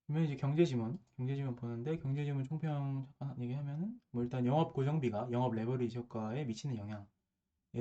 그러면 이제 경제지문 보는데 경제지문 총평 잠깐 얘기하면은 뭐 일단 영업 고정비가 영업 레버리지 효과에 미치는 영향에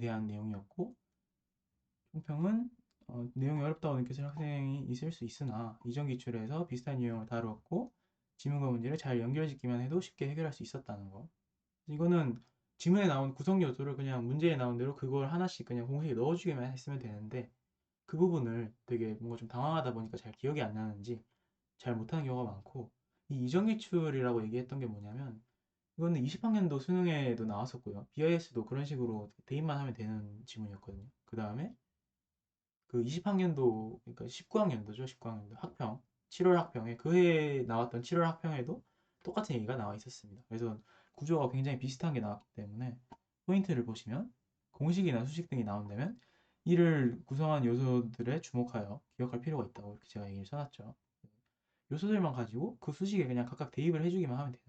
대한 내용이었고 총평은 내용이 어렵다고 느껴질 학생이 있을 수 있으나 이전 기출에서 비슷한 유형을 다루었고 지문과 문제를 잘 연결짓기만 해도 쉽게 해결할 수 있었다는 거. 이거는 지문에 나온 구성 요소를 그냥 문제에 나온 대로 그걸 하나씩 그냥 공식에 넣어주기만 했으면 되는데 그 부분을 되게 뭔가 좀 당황하다 보니까 잘 기억이 안 나는지 잘 못하는 경우가 많고 이 이전 기출이라고 얘기했던 게 뭐냐면 이거는 20학년도 수능에도 나왔었고요. BIS도 그런 식으로 대입만 하면 되는 지문이었거든요. 그 다음에 그 20학년도 그러니까 19학년도죠. 19학년도 학평 7월 학평에 그 해에 나왔던 7월 학평에도 똑같은 얘기가 나와 있었습니다. 그래서 구조가 굉장히 비슷한 게 나왔기 때문에 포인트를 보시면 공식이나 수식 등이 나온다면 이를 구성한 요소들에 주목하여 기억할 필요가 있다고 이렇게 제가 얘기를 써놨죠. 요소들만 가지고 그 수식에 그냥 각각 대입을 해주기만 하면 돼요.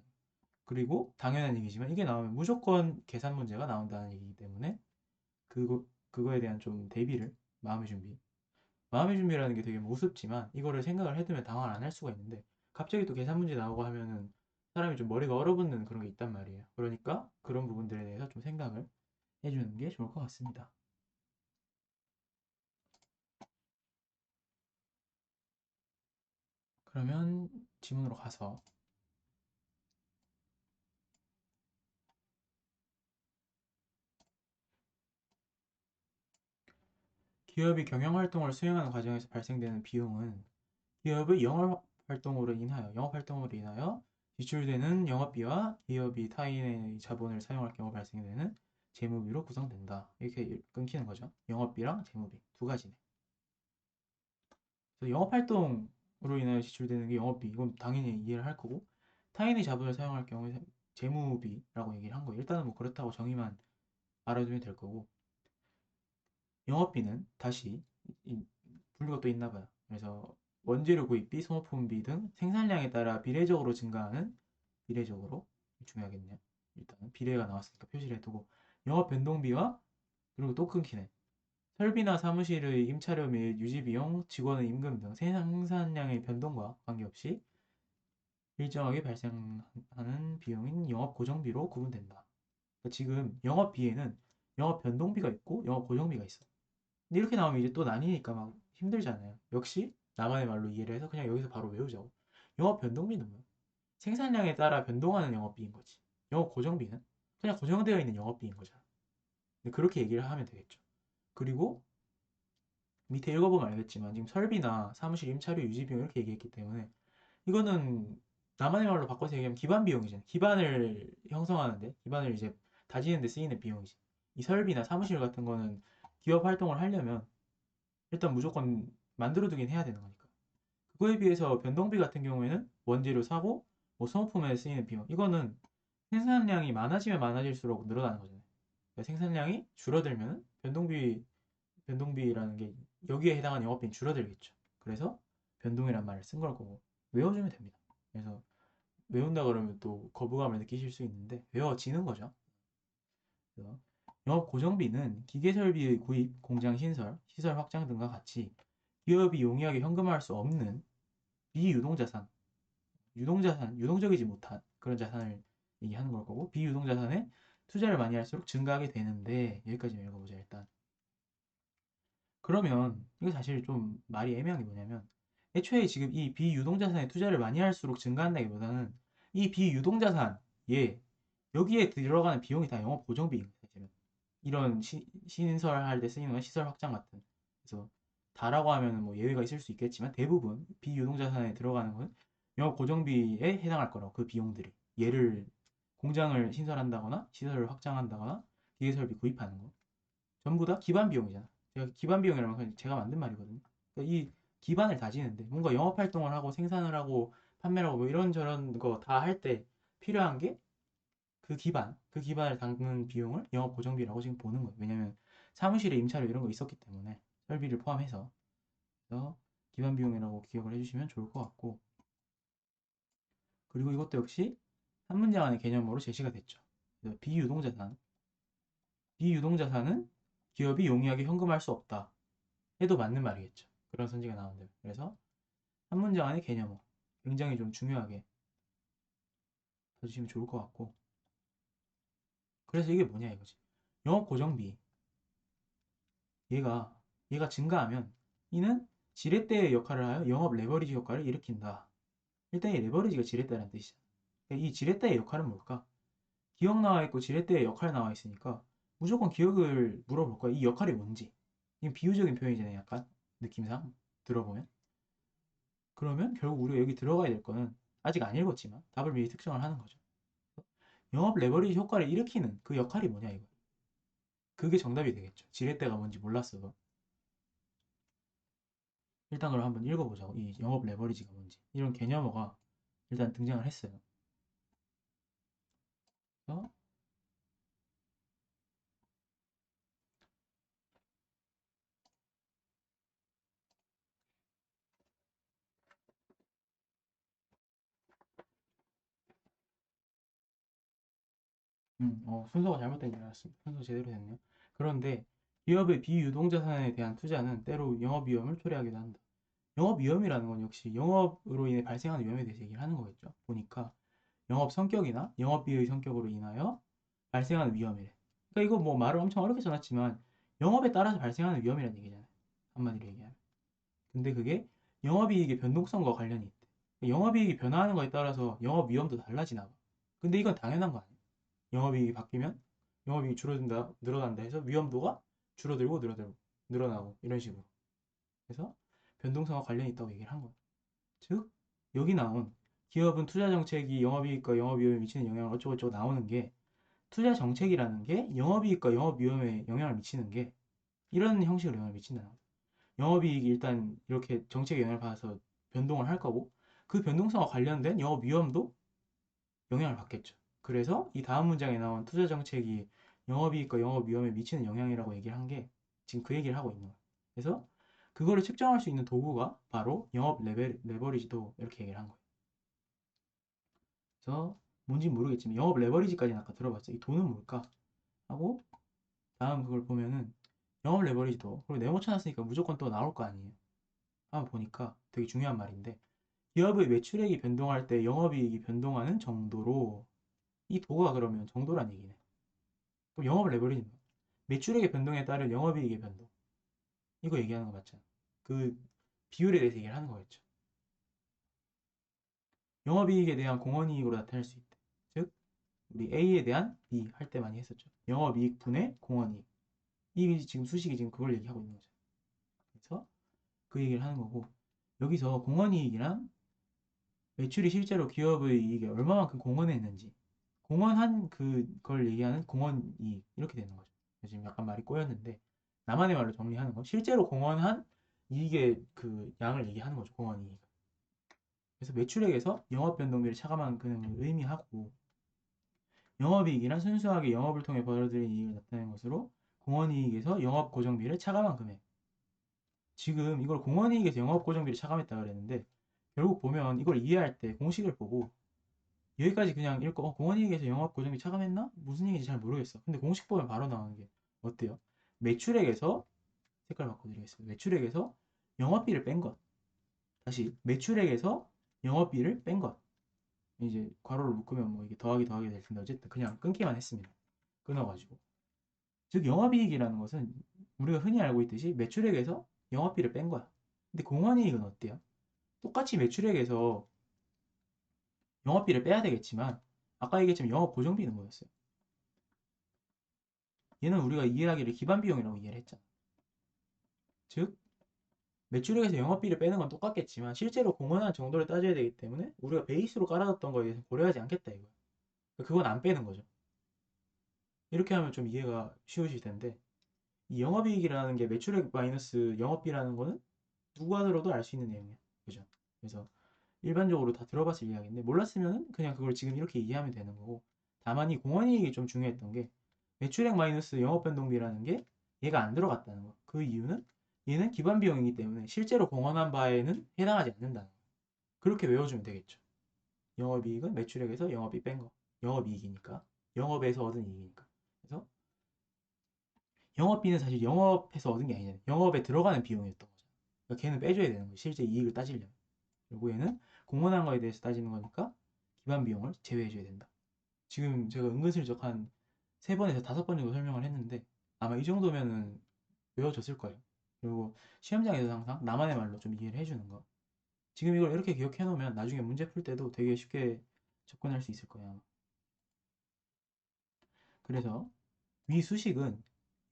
그리고 당연한 얘기지만 이게 나오면 무조건 계산 문제가 나온다는 얘기이기 때문에 그거에 대한 좀 대비를 마음의 준비 마음의 준비라는 게 되게 우습지만 이거를 생각을 해두면 당황을 안 할 수가 있는데 갑자기 또 계산 문제 나오고 하면은 사람이 좀 머리가 얼어붙는 그런 게 있단 말이에요. 그러니까 그런 부분들에 대해서 좀 생각을 해주는 게 좋을 것 같습니다. 그러면 지문으로 가서 기업이 경영활동을 수행하는 과정에서 발생되는 비용은 기업의 영업활동으로 인하여 지출되는 영업비와 기업이 타인의 자본을 사용할 경우 발생되는 재무비로 구성된다. 이렇게 끊기는 거죠. 영업비랑 재무비 두 가지네. 그래서 영업활동으로 인하여 지출되는 게 영업비, 이건 당연히 이해를 할 거고 타인의 자본을 사용할 경우에 재무비라고 얘기를 한 거예요. 일단은 뭐 그렇다고 정의만 알아두면 될 거고 영업비는 다시 분류가 또 있나 봐요. 그래서 원재료 구입비, 소모품비 등 생산량에 따라 비례적으로 증가하는 비례적으로 중요하겠네요. 일단은 비례가 나왔으니까 표시를 해두고 영업 변동비와 그리고 또 끊기네. 설비나 사무실의 임차료 및 유지비용, 직원의 임금 등 생산량의 변동과 관계없이 일정하게 발생하는 비용인 영업 고정비로 구분된다. 그러니까 지금 영업비에는 영업 변동비가 있고 영업 고정비가 있어. 근데 이렇게 나오면 이제 또 나뉘니까 막 힘들잖아요. 역시 나만의 말로 이해를 해서 그냥 여기서 바로 외우자고. 영업 변동비는 뭐야? 생산량에 따라 변동하는 영업비인 거지. 영업 고정비는 그냥 고정되어 있는 영업비인 거잖아. 근데 그렇게 얘기를 하면 되겠죠. 그리고 밑에 읽어보면 알겠지만 지금 설비나 사무실 임차료 유지 비용 이렇게 얘기했기 때문에 이거는 나만의 말로 바꿔서 얘기하면 기반 비용이잖아. 기반을 형성하는데 기반을 이제 다지는 데 쓰이는 비용이지. 이 설비나 사무실 같은 거는 기업 활동을 하려면 일단 무조건 만들어두긴 해야 되는 거니까. 그거에 비해서 변동비 같은 경우에는 원재료 사고 뭐 소모품에 쓰이는 비용 이거는 생산량이 많아지면 많아질수록 늘어나는 거잖아요. 그러니까 생산량이 줄어들면 변동비라는 게 여기에 해당하는 영업비는 줄어들겠죠. 그래서 변동이란 말을 쓴 걸 거고 외워주면 됩니다. 그래서 외운다 그러면 또 거부감을 느끼실 수 있는데 외워지는 거죠. 그래서 영업 고정비는 기계 설비의 구입, 공장 신설, 시설 확장 등과 같이 기업이 용이하게 현금화할 수 없는 비유동자산, 유동적이지 못한 그런 자산을 얘기하는 걸 거고 비유동자산에 투자를 많이 할수록 증가하게 되는데 여기까지 읽어보자 일단. 그러면 이거 사실 좀 말이 애매한 게 뭐냐면 애초에 지금 이 비유동자산에 투자를 많이 할수록 증가한다기보다는 이 비유동자산에 여기에 들어가는 비용이 다 영업 고정비인 거예요. 사실은. 이런 신설할 때 쓰이는 건 시설 확장 같은. 그래서 다라고 하면 뭐 예외가 있을 수 있겠지만 대부분 비유동자산에 들어가는 건 영업 고정비에 해당할 거라고 그 비용들이. 얘를 공장을 신설한다거나 시설을 확장한다거나 기계 설비 구입하는 거. 전부 다 기반 비용이잖아. 제가 기반 비용이라는 건 제가 만든 말이거든요. 그러니까 이 기반을 다지는데 뭔가 영업 활동을 하고 생산을 하고 판매를 하고 뭐 이런저런 거 다 할 때 필요한 게 그 기반을 닦는 비용을 영업 고정비라고 지금 보는 거예요. 왜냐면 사무실에 임차료 이런 거 있었기 때문에 설비를 포함해서 그래서 기반 비용이라고 기억을 해주시면 좋을 것 같고 그리고 이것도 역시 한 문장 안의 개념으로 제시가 됐죠. 비유동자산 비유동자산은 기업이 용이하게 현금화할 수 없다. 해도 맞는 말이겠죠. 그런 선지가 나오는데. 그래서 한 문장 안의 개념어. 굉장히 좀 중요하게 봐주시면 좋을 것 같고. 그래서 이게 뭐냐 이거지. 영업 고정비 얘가 증가하면 이는 지렛대의 역할을 하여 영업 레버리지 효과를 일으킨다. 일단 이 레버리지가 지렛대라는 뜻이잖아. 이 지렛대의 역할은 뭘까? 기억 나와 있고 지렛대의 역할 나와 있으니까 무조건 기억을 물어볼 거야. 이 역할이 뭔지. 이건 비유적인 표현이잖아요. 약간 느낌상 들어보면. 그러면 결국 우리가 여기 들어가야 될 거는 아직 안 읽었지만 답을 미리 특정을 하는 거죠. 영업 레버리지 효과를 일으키는 그 역할이 뭐냐 이거. 그게 정답이 되겠죠. 지렛대가 뭔지 몰랐어도. 일단 그럼 한번 읽어보자고. 이 영업 레버리지가 뭔지. 이런 개념어가 일단 등장을 했어요. 그래서 순서가 잘못된 줄 알았습니다. 순서 제대로 됐네요. 그런데 기업의 비유동자산에 대한 투자는 때로 영업 위험을 초래하기도 한다. 영업 위험이라는 건 역시 영업으로 인해 발생하는 위험에 대해서 얘기를 하는 거겠죠. 보니까 영업 성격이나 영업비의 성격으로 인하여 발생하는 위험이래. 그러니까 이거 뭐 말을 엄청 어렵게 써놨지만 영업에 따라서 발생하는 위험이라는 얘기잖아요. 한마디로 얘기하면. 근데 그게 영업이익의 변동성과 관련이 있대. 영업이익이 변화하는 거에 따라서 영업 위험도 달라지나 봐. 근데 이건 당연한 거 아니에요? 영업이익이 바뀌면 영업이익이 줄어든다, 늘어난다 해서 위험도가 줄어들고 늘어나고 이런 식으로. 그래서 변동성과 관련이 있다고 얘기를 한 거예요. 즉 여기 나온 기업은 투자 정책이 영업이익과 영업위험에 미치는 영향을 어쩌고저쩌고 나오는 게 투자 정책이라는 게 영업이익과 영업위험에 영향을 미치는 게 이런 형식으로 영향을 미친다는 거죠. 영업이익이 일단 이렇게 정책의 영향을 받아서 변동을 할 거고 그 변동성과 관련된 영업위험도 영향을 받겠죠. 그래서 이 다음 문장에 나온 투자 정책이 영업이익과 영업위험에 미치는 영향이라고 얘기를 한 게 지금 그 얘기를 하고 있는 거예요. 그래서 그거를 측정할 수 있는 도구가 바로 영업 레버리지도 이렇게 얘기를 한 거예요. 그래서 뭔지 모르겠지만 영업 레버리지까지는 아까 들어봤어요. 이 돈은 뭘까? 하고 다음 그걸 보면은 영업 레버리지도 그리고 네모 쳐놨으니까 무조건 또 나올 거 아니에요. 한번 보니까 되게 중요한 말인데 기업의 매출액이 변동할 때 영업이익이 변동하는 정도로 이 도가 그러면 정도란 얘기네. 그럼 영업 레버리지 뭐? 매출액의 변동에 따른 영업이익의 변동. 이거 얘기하는 거 맞잖아. 그 비율에 대해서 얘기를 하는 거겠죠. 영업이익에 대한 공헌이익으로 나타낼 수 있대. 즉 우리 A에 대한 B 할 때 많이 했었죠. 영업이익 분의 공헌이익. 이 지금 수식이 지금 그걸 얘기하고 있는 거죠. 그래서 그 얘기를 하는 거고 여기서 공헌이익이란 매출이 실제로 기업의 이익에 얼마만큼 공헌했는지 공헌한 그걸 얘기하는 공헌이익 이렇게 되는 거죠. 지금 약간 말이 꼬였는데 나만의 말로 정리하는 거 실제로 공헌한 이익의 그 양을 얘기하는 거죠. 공헌이익. 그래서 매출액에서 영업 변동비를 차감한 금액을 의미하고 영업이익이란 순수하게 영업을 통해 벌어들인 이익을 나타내는 것으로 공헌이익에서 영업 고정비를 차감한 금액. 지금 이걸 공헌이익에서 영업 고정비를 차감했다 그랬는데 결국 보면 이걸 이해할 때 공식을 보고 여기까지 그냥 읽고 공헌이익에서 영업 고정비 차감했나? 무슨 얘기인지 잘 모르겠어. 근데 공식 보면 바로 나오는 게 어때요? 매출액에서 색깔 바꿔드리겠습니다. 매출액에서 영업비를 뺀 것. 다시 매출액에서 영업비를 뺀 것. 이제 괄호를 묶으면 뭐 이게 더하기 될 텐데 어쨌든 그냥 끊기만 했습니다. 끊어가지고. 즉 영업이익이라는 것은 우리가 흔히 알고 있듯이 매출액에서 영업비를 뺀 거야. 근데 공헌이익은 어때요? 똑같이 매출액에서 영업비를 빼야 되겠지만 아까 얘기했지만 영업 고정비는 뭐였어요? 얘는 우리가 이해하기를 기반 비용이라고 이해를 했잖아. 즉 매출액에서 영업비를 빼는 건 똑같겠지만 실제로 공헌한 정도를 따져야 되기 때문에 우리가 베이스로 깔아뒀던 거에 대해서 고려하지 않겠다 이거야. 그건 안 빼는 거죠. 이렇게 하면 좀 이해가 쉬우실 텐데 이 영업이익이라는 게 매출액 마이너스 영업비라는 거는 누가 들어도 알 수 있는 내용이야. 그죠? 그래서 일반적으로 다 들어봤을 이야기인데 몰랐으면 그냥 그걸 지금 이렇게 이해하면 되는 거고 다만 이 공헌이익이 좀 중요했던 게 매출액 마이너스 영업변동비라는 게 얘가 안 들어갔다는 거. 그 이유는 얘는 기반 비용이기 때문에 실제로 공헌한 바에는 해당하지 않는다는 거. 그렇게 외워주면 되겠죠. 영업이익은 매출액에서 영업이 뺀 거. 영업이익이니까. 영업에서 얻은 이익이니까. 그래서 영업비는 사실 영업해서 얻은 게 아니잖아요. 영업에 들어가는 비용이었던 거죠. 그러니까 걔는 빼줘야 되는 거예요. 실제 이익을 따지려면. 그리고 얘는 공헌한 거에 대해서 따지는 거니까 기반 비용을 제외해줘야 된다. 지금 제가 은근슬쩍 한 3번에서 5번 정도 설명을 했는데 아마 이 정도면은 외워졌을 거예요. 그리고 시험장에서 항상 나만의 말로 좀 이해를 해주는 거. 지금 이걸 이렇게 기억해 놓으면 나중에 문제 풀 때도 되게 쉽게 접근할 수 있을 거예요. 그래서 위 수식은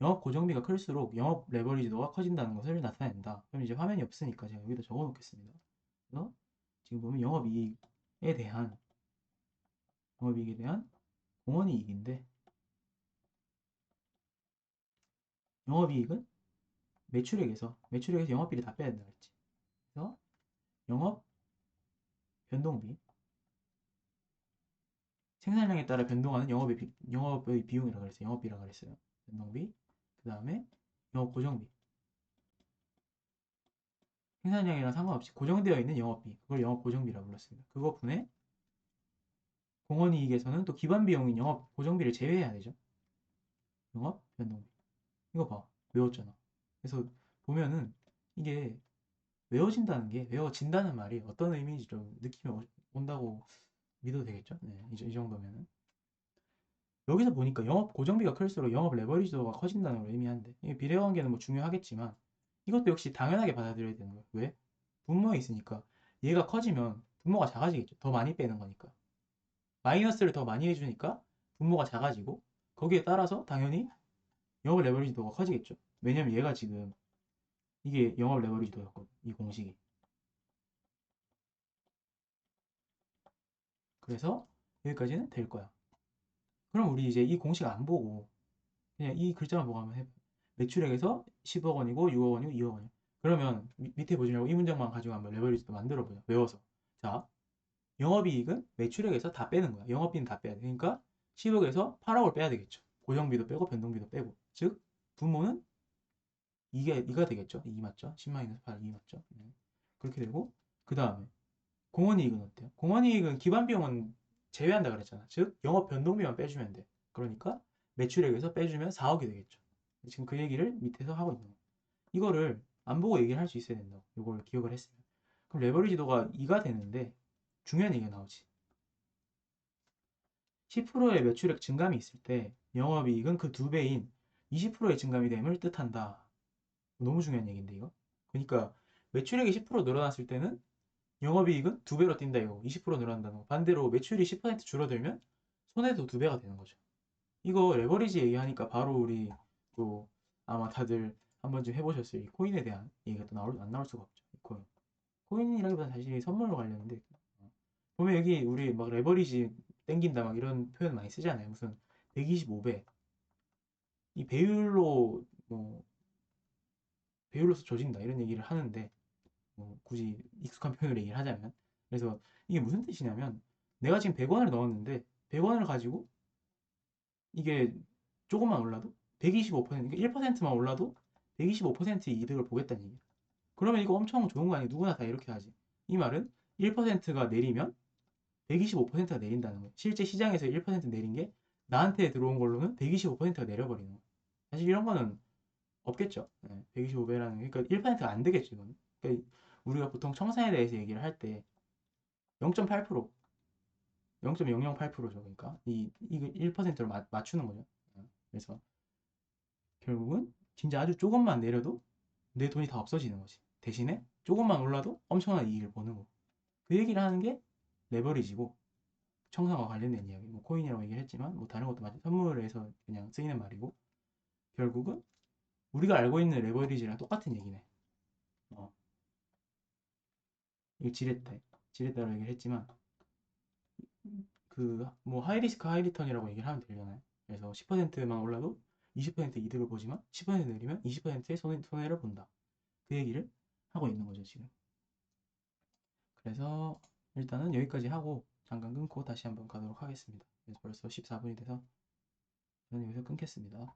영업 고정비가 클수록 영업 레버리지도가 커진다는 것을 나타낸다. 그럼 이제 화면이 없으니까 제가 여기다 적어 놓겠습니다. 그래서 지금 보면 영업이익에 대한 공헌이익인데 영업이익은 매출액에서 영업비를 다 빼야 된다 그랬지. 그래서 영업 변동비 생산량에 따라 변동하는 영업의 비용이라고 그랬어요. 영업비라고 그랬어요. 변동비. 그 다음에 영업 고정비. 생산량이랑 상관없이 고정되어 있는 영업비. 그걸 영업 고정비라고 불렀습니다. 그거 분해 공헌이익에서는 또 기반 비용인 영업 고정비를 제외해야 되죠. 영업 변동비. 이거 봐. 외웠잖아. 그래서 보면은 이게 외워진다는 말이 어떤 의미인지 좀 느낌이 온다고 믿어도 되겠죠? 네, 이 정도면은. 여기서 보니까 영업 고정비가 클수록 영업 레버리지도가 커진다는 걸 의미하는데 이게 비례관계는 뭐 중요하겠지만 이것도 역시 당연하게 받아들여야 되는 거예요. 왜? 분모에 있으니까 얘가 커지면 분모가 작아지겠죠. 더 많이 빼는 거니까. 마이너스를 더 많이 해주니까 분모가 작아지고 거기에 따라서 당연히 영업 레버리지도가 커지겠죠. 왜냐면 얘가 지금 이게 영업 레버리지도였거든. 이 공식이. 그래서 여기까지는 될 거야. 그럼 우리 이제 이 공식 안 보고 그냥 이 글자만 보고 한번 해봐. 매출액에서 10억 원이고 6억 원이고 2억 원이고 그러면 밑에 보시려고 이 문장만 가지고 한번 레버리지도 만들어 보자. 외워서. 자, 영업이익은 매출액에서 다 빼는 거야. 영업비는 다 빼야 돼. 그러니까 10억에서 8억을 빼야 되겠죠. 고정비도 빼고 변동비도 빼고. 즉 분모는 이가 되겠죠. 2 맞죠? 10-8, 2 맞죠? 네. 그렇게 되고 그 다음에 공헌이익은 어때요? 공헌이익은 기반 비용은 제외한다 그랬잖아. 즉 영업 변동비만 빼주면 돼. 그러니까 매출액에서 빼주면 4억이 되겠죠. 지금 그 얘기를 밑에서 하고 있는 거야. 이거를 안 보고 얘기를 할 수 있어야 된다고. 이걸 기억을 했으면. 그럼 레버리지도가 2가 되는데 중요한 얘기가 나오지. 10%의 매출액 증감이 있을 때 영업이익은 그 2배인 20%의 증감이 됨을 뜻한다. 너무 중요한 얘기인데 이거. 그러니까 매출액이 10% 늘어났을 때는 영업이익은 2배로 뛴다 이거. 20% 늘어난다는 거. 반대로 매출이 10% 줄어들면 손해도 2배가 되는 거죠. 이거 레버리지 얘기하니까 바로 우리 또 아마 다들 한 번쯤 해보셨을 이 코인에 대한 얘기가 또 안 나올 수가 없죠. 이 코인이라기보다 사실 선물로 관련인데 보면 여기 우리 막 레버리지 땡긴다 막 이런 표현 많이 쓰잖아요. 무슨 125배 이 배율로서 조진다 이런 얘기를 하는데 뭐 굳이 익숙한 표현으로 얘기를 하자면 그래서 이게 무슨 뜻이냐면 내가 지금 100원을 넣었는데 100원을 가지고 이게 조금만 올라도 125% 1%만 올라도 125%의 이득을 보겠다는 얘기야. 그러면 이거 엄청 좋은 거 아니야? 누구나 다 이렇게 하지. 이 말은 1%가 내리면 125%가 내린다는 거예요. 실제 시장에서 1% 내린 게 나한테 들어온 걸로는 125%가 내려버리는 거예요. 사실 이런 거는 없겠죠. 네, 125배라는 그러니까 1%가 안 되겠죠. 이거는. 그러니까 우리가 보통 청산에 대해서 얘기를 할 때 0.8%, 0.008%죠. 그러니까 이거 1%로 맞추는 거죠. 그래서 결국은 진짜 아주 조금만 내려도 내 돈이 다 없어지는 거지. 대신에 조금만 올라도 엄청난 이익을 보는 거. 그 얘기를 하는 게 레버리지고 청산과 관련된 이야기. 뭐 코인이라고 얘기를 했지만 뭐 다른 것도 마찬가지. 선물에서 그냥 쓰이는 말이고 결국은 우리가 알고 있는 레버리지랑 똑같은 얘기네. 어, 이거 지렛대로 얘기를 했지만 그 뭐 하이리스크 하이리턴이라고 얘기를 하면 되잖아요. 그래서 10%만 올라도 20% 이득을 보지만 10% 내리면 20%의 손해를 본다. 그 얘기를 하고 있는 거죠, 지금. 그래서 일단은 여기까지 하고 잠깐 끊고 다시 한번 가도록 하겠습니다. 그래서 벌써 14분이 돼서 저는 여기서 끊겠습니다.